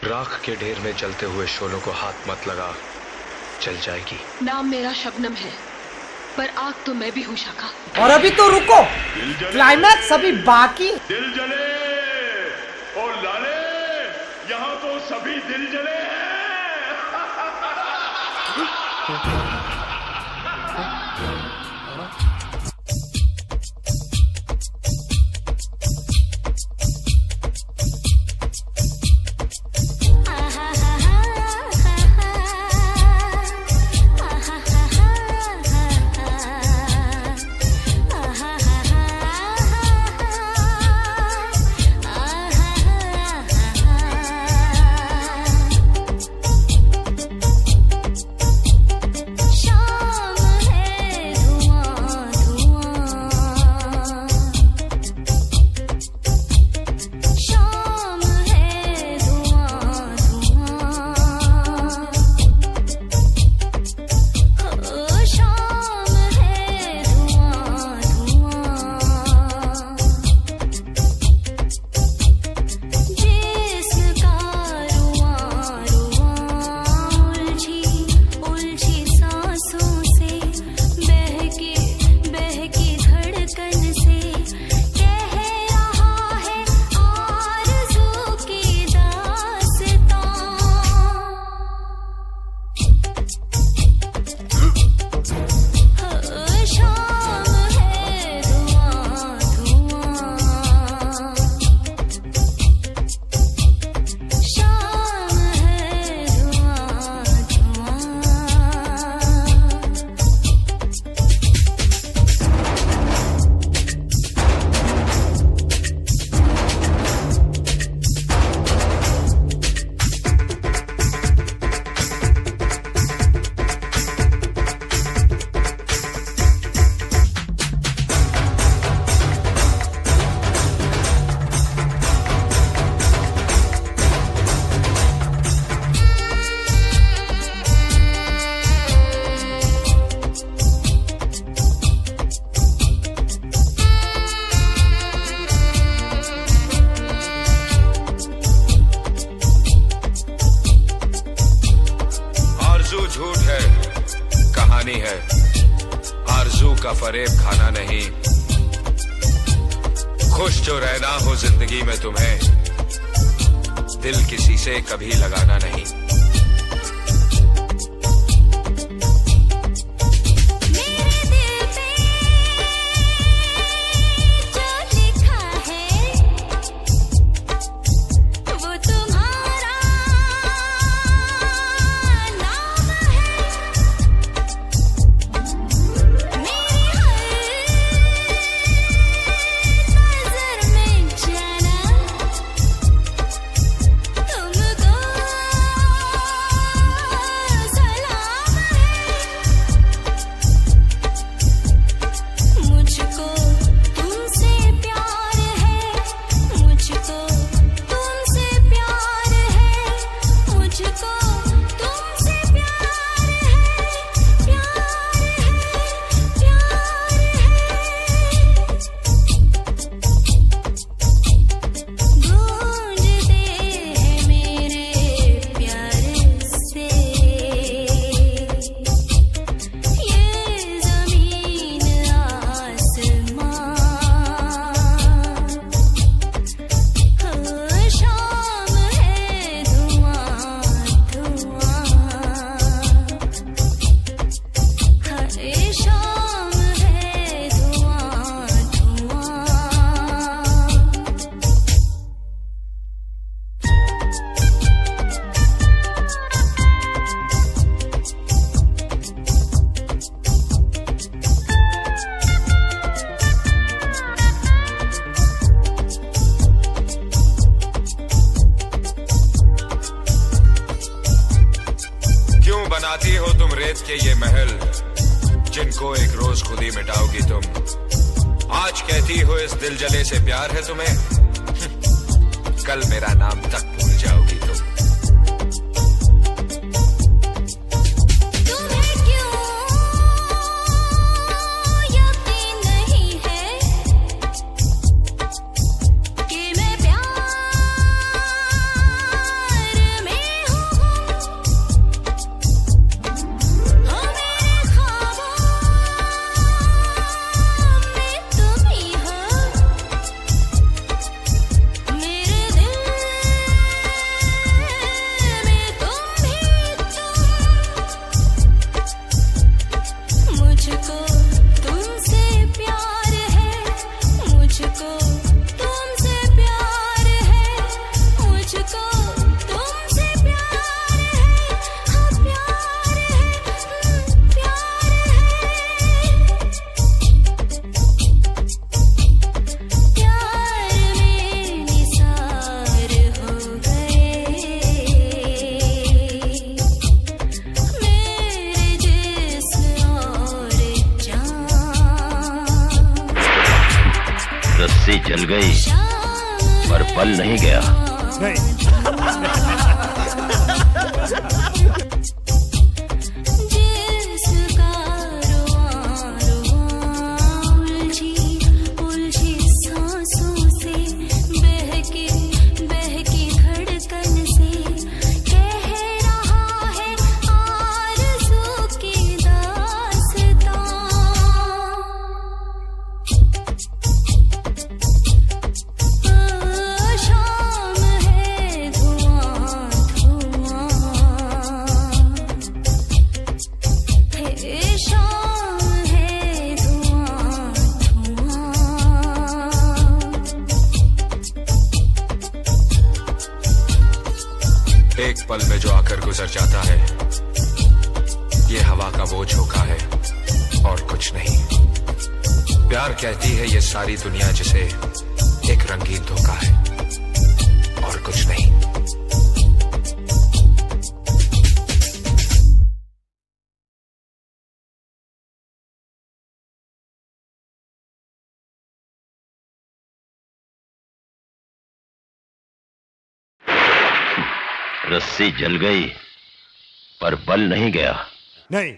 राख के ढेर में जलते हुए शोलों को हाथ मत लगा, जल जाएगी। नाम मेरा शबनम है, पर आग तो मैं भी हूँ शाखा। और अभी तो रुको, क्लाइमैक्स अभी बाकी। दिल जले और लाले, यहाँ तो सभी दिल जले हैं। झूठ है, कहानी है, आरज़ू का फरेब खाना नहीं। खुश जो रहना हो जिंदगी में तुम्हें, दिल किसी से कभी लगाना नहीं। बनाती हो तुम रेत के ये महल, जिनको एक रोज खुद ही मिटाओगी तुम। आज कहती हो इस दिल जले से प्यार है तुम्हें, कल मेरा नाम तक भूल जाओगी तुम। बल नहीं गया। जिसका रुआं रुआं उलझी सांसों से बहकी धड़कन से कह रहा है आरज़ू की दास्तां। शाम है धुआं धुआं, हे शाम है धुआं धुआं। एक पल में जो आकर गुजर जाता है, ये हवा का वो झोंका है और कुछ नहीं। प्यार कहती है ये सारी दुनिया जिसे एक रंगीन धोखा है और कुछ नहीं। रस्सी जल गई पर बल नहीं गया। नहीं।